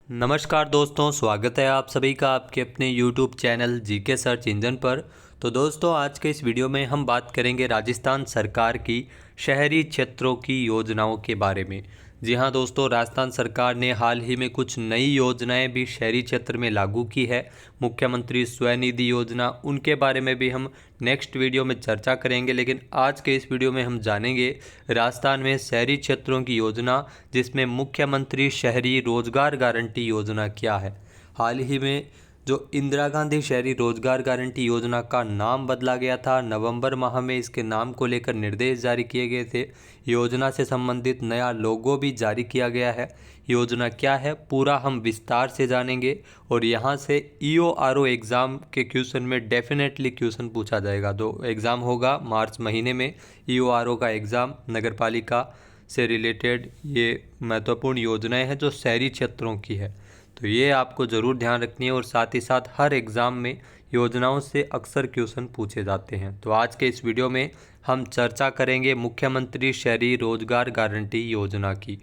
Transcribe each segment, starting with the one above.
नमस्कार दोस्तों, स्वागत है आप सभी का आपके अपने YouTube channel GK search engine पर। तो दोस्तों, आज के इस वीडियो में हम बात करेंगे राजस्थान सरकार की शहरी क्षेत्रों की योजनाओं के बारे में। जी हाँ दोस्तों, राजस्थान सरकार ने हाल ही में कुछ नई योजनाएं भी शहरी क्षेत्र में लागू की है। मुख्यमंत्री स्वनिधि योजना, उनके बारे में भी हम नेक्स्ट वीडियो में चर्चा करेंगे। लेकिन आज के इस वीडियो में हम जानेंगे राजस्थान में शहरी क्षेत्रों की योजना, जिसमें मुख्यमंत्री शहरी रोजगार गारंटी योजना क्या है। हाल ही में जो इंदिरा गांधी शहरी रोजगार गारंटी योजना का नाम बदला गया था, नवंबर माह में इसके नाम को लेकर निर्देश जारी किए गए थे। योजना से संबंधित नया लोगो भी जारी किया गया है। योजना क्या है पूरा हम विस्तार से जानेंगे, और यहाँ से EORO एग्ज़ाम के क्वेश्चन में डेफिनेटली क्वेश्चन पूछा जाएगा। तो एग्ज़ाम होगा मार्च महीने में, EORO का एग्ज़ाम नगर पालिका से रिलेटेड। ये महत्वपूर्ण योजनाएं हैं जो शहरी क्षेत्रों की है, तो ये आपको ज़रूर ध्यान रखनी है। और साथ ही साथ हर एग्ज़ाम में योजनाओं से अक्सर क्वेश्चन पूछे जाते हैं। तो आज के इस वीडियो में हम चर्चा करेंगे मुख्यमंत्री शहरी रोजगार गारंटी योजना की।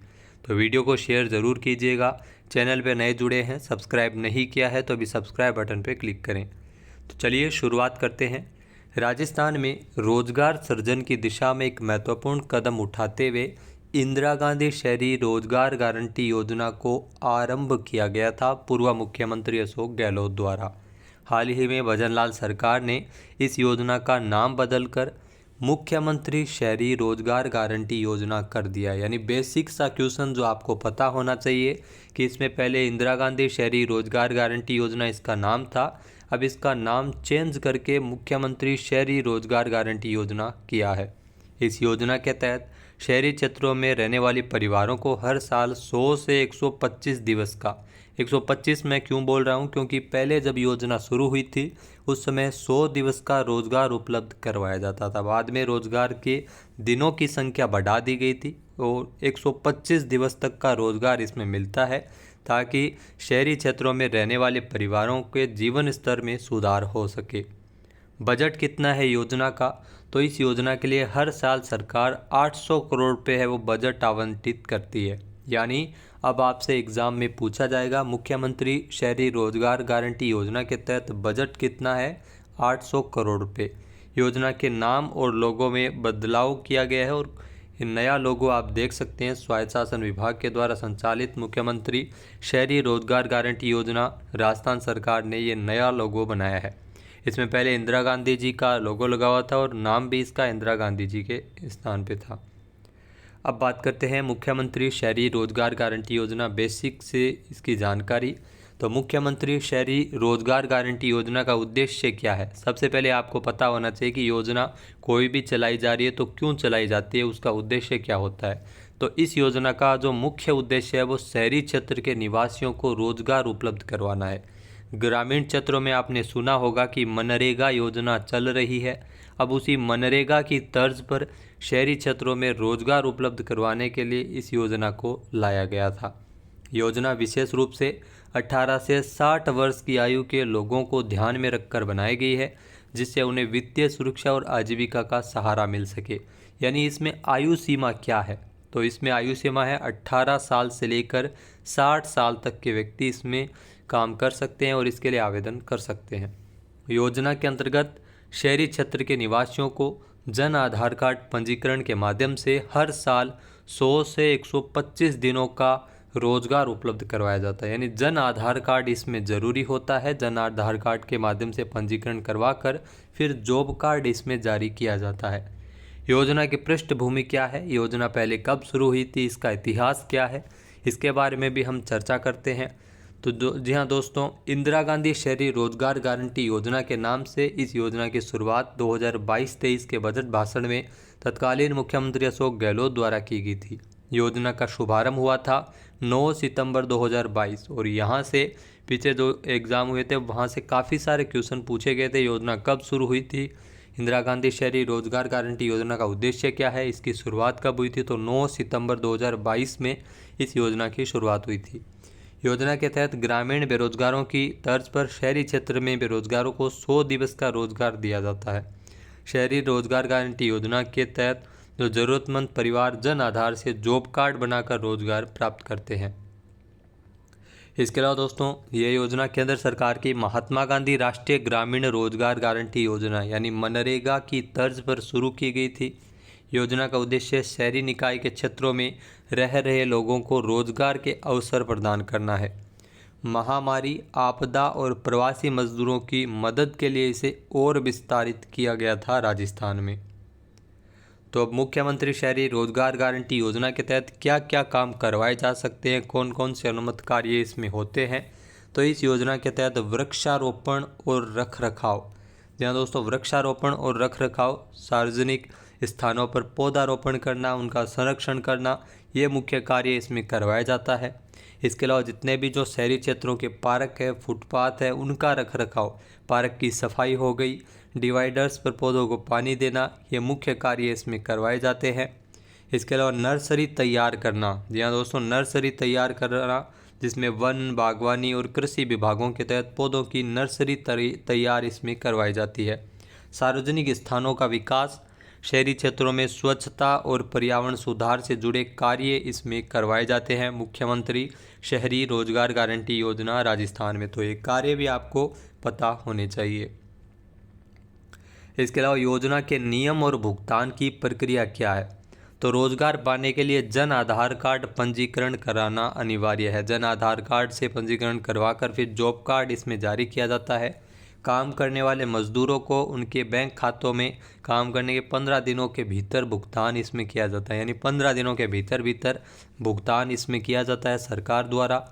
तो वीडियो को शेयर ज़रूर कीजिएगा। चैनल पे नए जुड़े हैं, सब्सक्राइब नहीं किया है तो अभी सब्सक्राइब बटन पे क्लिक करें। तो चलिए शुरुआत करते हैं। राजस्थान में रोजगार सृजन की दिशा में एक महत्वपूर्ण कदम उठाते हुए इंदिरा गांधी शहरी रोजगार गारंटी योजना को आरंभ किया गया था पूर्व मुख्यमंत्री अशोक गहलोत द्वारा। हाल ही में भजनलाल सरकार ने इस योजना का नाम बदलकर मुख्यमंत्री शहरी रोजगार गारंटी योजना कर दिया। यानी बेसिक सा क्वेश्चन जो आपको पता होना चाहिए कि इसमें पहले इंदिरा गांधी शहरी रोजगार गारंटी योजना इसका नाम था, अब इसका नाम चेंज करके मुख्यमंत्री शहरी रोजगार गारंटी योजना किया है। इस योजना के तहत शहरी क्षेत्रों में रहने वाले परिवारों को हर साल 100 से 125 दिवस का, 125 मैं क्यों बोल रहा हूँ, क्योंकि पहले जब योजना शुरू हुई थी उस समय 100 दिवस का रोजगार उपलब्ध करवाया जाता था। बाद में रोजगार के दिनों की संख्या बढ़ा दी गई थी और 125 दिवस तक का रोजगार इसमें मिलता है, ताकि शहरी क्षेत्रों में रहने वाले परिवारों के जीवन स्तर में सुधार हो सके। बजट कितना है योजना का, तो इस योजना के लिए हर साल सरकार 800 करोड़ रुपए है वो बजट आवंटित करती है। यानी अब आपसे एग्ज़ाम में पूछा जाएगा मुख्यमंत्री शहरी रोजगार गारंटी योजना के तहत बजट कितना है, 800 करोड़ रुपए। योजना के नाम और लोगों में बदलाव किया गया है, और नया लोगो आप देख सकते हैं। स्वायत्त शासन विभाग के द्वारा संचालित मुख्यमंत्री शहरी रोजगार गारंटी योजना, राजस्थान सरकार ने ये नया लोगो बनाया है। इसमें पहले इंदिरा गांधी जी का लोगो लगा हुआ था और नाम भी इसका इंदिरा गांधी जी के स्थान पे था। अब बात करते हैं मुख्यमंत्री शहरी रोजगार गारंटी योजना, बेसिक से इसकी जानकारी। तो मुख्यमंत्री शहरी रोजगार गारंटी योजना का उद्देश्य क्या है, सबसे पहले आपको पता होना चाहिए कि योजना कोई भी चलाई जा रही है तो क्यों चलाई जाती है, उसका उद्देश्य क्या होता है। तो इस योजना का जो मुख्य उद्देश्य है वो शहरी क्षेत्र के निवासियों को रोजगार उपलब्ध करवाना है। ग्रामीण क्षेत्रों में आपने सुना होगा कि मनरेगा योजना चल रही है। अब उसी मनरेगा की तर्ज पर शहरी क्षेत्रों में रोजगार उपलब्ध करवाने के लिए इस योजना को लाया गया था। योजना विशेष रूप से 18 से 60 वर्ष की आयु के लोगों को ध्यान में रखकर बनाई गई है, जिससे उन्हें वित्तीय सुरक्षा और आजीविका का सहारा मिल सके। यानी इसमें आयु सीमा क्या है, तो इसमें आयु सीमा है 18 साल से लेकर 60 साल तक के व्यक्ति इसमें काम कर सकते हैं और इसके लिए आवेदन कर सकते हैं। योजना के अंतर्गत शहरी क्षेत्र के निवासियों को जन आधार कार्ड पंजीकरण के माध्यम से हर साल 100 से 125 दिनों का रोजगार उपलब्ध करवाया जाता है। यानी जन आधार कार्ड इसमें ज़रूरी होता है। जन आधार कार्ड के माध्यम से पंजीकरण करवाकर फिर जॉब कार्ड इसमें जारी किया जाता है। योजना की पृष्ठभूमि क्या है, योजना पहले कब शुरू हुई थी, इसका इतिहास क्या है, इसके बारे में भी हम चर्चा करते हैं। तो जी हाँ दोस्तों, इंदिरा गांधी शहरी रोजगार गारंटी योजना के नाम से इस योजना की शुरुआत 2022-23 के बजट भाषण में तत्कालीन मुख्यमंत्री अशोक गहलोत द्वारा की गई थी। योजना का शुभारंभ हुआ था 9 सितंबर 2022, और यहाँ से पीछे जो एग्ज़ाम हुए थे वहाँ से काफ़ी सारे क्वेश्चन पूछे गए थे। योजना कब शुरू हुई थी, इंदिरा गांधी शहरी रोजगार गारंटी योजना का उद्देश्य क्या है, इसकी शुरुआत कब हुई थी, तो 9 सितंबर 2022 में इस योजना की शुरुआत हुई थी। योजना के तहत ग्रामीण बेरोजगारों की तर्ज पर शहरी क्षेत्र में बेरोजगारों को 100 दिवस का रोजगार दिया जाता है। शहरी रोजगार गारंटी योजना के तहत जो ज़रूरतमंद परिवार जन आधार से जॉब कार्ड बनाकर रोजगार प्राप्त करते हैं। इसके अलावा दोस्तों ये योजना केंद्र सरकार की महात्मा गांधी राष्ट्रीय ग्रामीण रोजगार गारंटी योजना यानी मनरेगा की तर्ज पर शुरू की गई थी। योजना का उद्देश्य शहरी निकाय के क्षेत्रों में रह रहे लोगों को रोजगार के अवसर प्रदान करना है। महामारी, आपदा और प्रवासी मजदूरों की मदद के लिए इसे और विस्तारित किया गया था राजस्थान में। तो अब मुख्यमंत्री शहरी रोजगार गारंटी योजना के तहत क्या क्या काम करवाए जा सकते हैं, कौन कौन से अनुमत कार्य इसमें होते हैं। तो इस योजना के तहत वृक्षारोपण और रखरखाव, जहाँ दोस्तों वृक्षारोपण और रखरखाव, सार्वजनिक स्थानों पर पौधारोपण करना, उनका संरक्षण करना, ये मुख्य कार्य इसमें करवाया जाता है। इसके अलावा जितने भी जो शहरी क्षेत्रों के पार्क है, फुटपाथ है, उनका रखरखाव, पार्क की सफाई हो गई, डिवाइडर्स पर पौधों को पानी देना, ये मुख्य कार्य इसमें करवाए जाते हैं। इसके अलावा नर्सरी तैयार करना, जी हाँ दोस्तों, नर्सरी तैयार करना जिसमें वन, बागवानी और कृषि विभागों के तहत पौधों की नर्सरी तैयार इसमें करवाई जाती है। सार्वजनिक स्थानों का विकास, शहरी क्षेत्रों में स्वच्छता और पर्यावरण सुधार से जुड़े कार्य इसमें करवाए जाते हैं। मुख्यमंत्री शहरी रोजगार गारंटी योजना राजस्थान में, तो ये कार्य भी आपको पता होने चाहिए। इसके अलावा योजना के नियम और भुगतान की प्रक्रिया क्या है। तो रोजगार पाने के लिए जन आधार कार्ड पंजीकरण कराना अनिवार्य है। जन आधार कार्ड से पंजीकरण करवाकर फिर जॉब कार्ड इसमें जारी किया जाता है। काम करने वाले मजदूरों को उनके बैंक खातों में काम करने के 15 दिनों के भीतर भुगतान इसमें किया जाता है, यानी 15 दिनों के भीतर भुगतान इसमें किया जाता है सरकार द्वारा।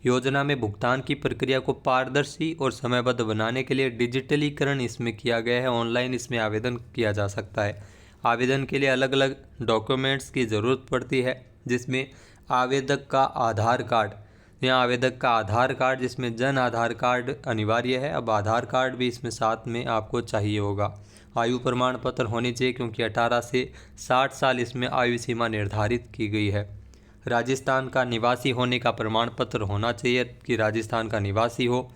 योजना में भुगतान की प्रक्रिया को पारदर्शी और समयबद्ध बनाने के लिए डिजिटलीकरण इसमें किया गया है। ऑनलाइन इसमें आवेदन किया जा सकता है। आवेदन के लिए अलग अलग डॉक्यूमेंट्स की ज़रूरत पड़ती है, जिसमें आवेदक का आधार कार्ड, यहाँ आवेदक का आधार कार्ड, जिसमें जन आधार कार्ड अनिवार्य है। अब आधार कार्ड भी इसमें साथ में आपको चाहिए होगा। आयु प्रमाण पत्र होनी चाहिए, क्योंकि 18 से 60 साल इसमें आयु सीमा निर्धारित की गई है। राजस्थान का निवासी होने का प्रमाण पत्र होना चाहिए कि राजस्थान का निवासी हो।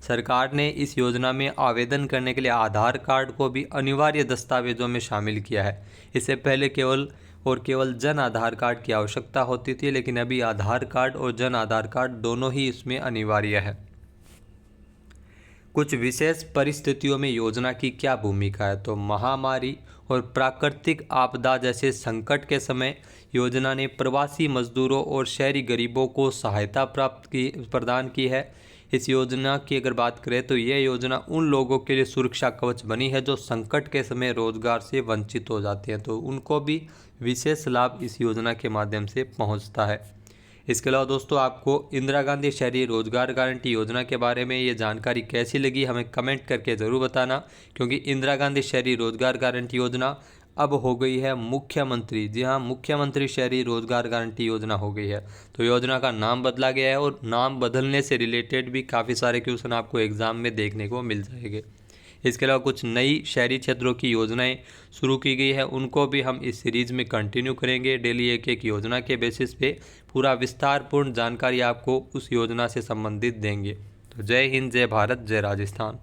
सरकार ने इस योजना में आवेदन करने के लिए आधार कार्ड को भी अनिवार्य दस्तावेजों में शामिल किया है। इससे पहले केवल जन आधार कार्ड की आवश्यकता होती थी, लेकिन अभी आधार कार्ड और जन आधार कार्ड दोनों ही इसमें अनिवार्य है। कुछ विशेष परिस्थितियों में योजना की क्या भूमिका है। तो महामारी और प्राकृतिक आपदा जैसे संकट के समय योजना ने प्रवासी मजदूरों और शहरी गरीबों को सहायता प्रदान की है। इस योजना की अगर बात करें तो यह योजना उन लोगों के लिए सुरक्षा कवच बनी है जो संकट के समय रोजगार से वंचित हो जाते हैं, तो उनको भी विशेष लाभ इस योजना के माध्यम से पहुंचता है। इसके अलावा दोस्तों आपको इंदिरा गांधी शहरी रोजगार गारंटी योजना के बारे में ये जानकारी कैसी लगी हमें कमेंट करके ज़रूर बताना, क्योंकि इंदिरा गांधी शहरी रोजगार गारंटी योजना अब हो गई है मुख्यमंत्री, जी हाँ, मुख्यमंत्री शहरी रोजगार गारंटी योजना हो गई है। तो योजना का नाम बदला गया है और नाम बदलने से रिलेटेड भी काफ़ी सारे क्वेश्चन आपको एग्जाम में देखने को मिल जाएंगे। इसके अलावा कुछ नई शहरी क्षेत्रों की योजनाएं शुरू की गई है, उनको भी हम इस सीरीज़ में कंटिन्यू करेंगे। डेली एक एक योजना के बेसिस पे पूरा विस्तारपूर्ण जानकारी आपको उस योजना से संबंधित देंगे। तो जय हिंद, जय भारत, जय राजस्थान।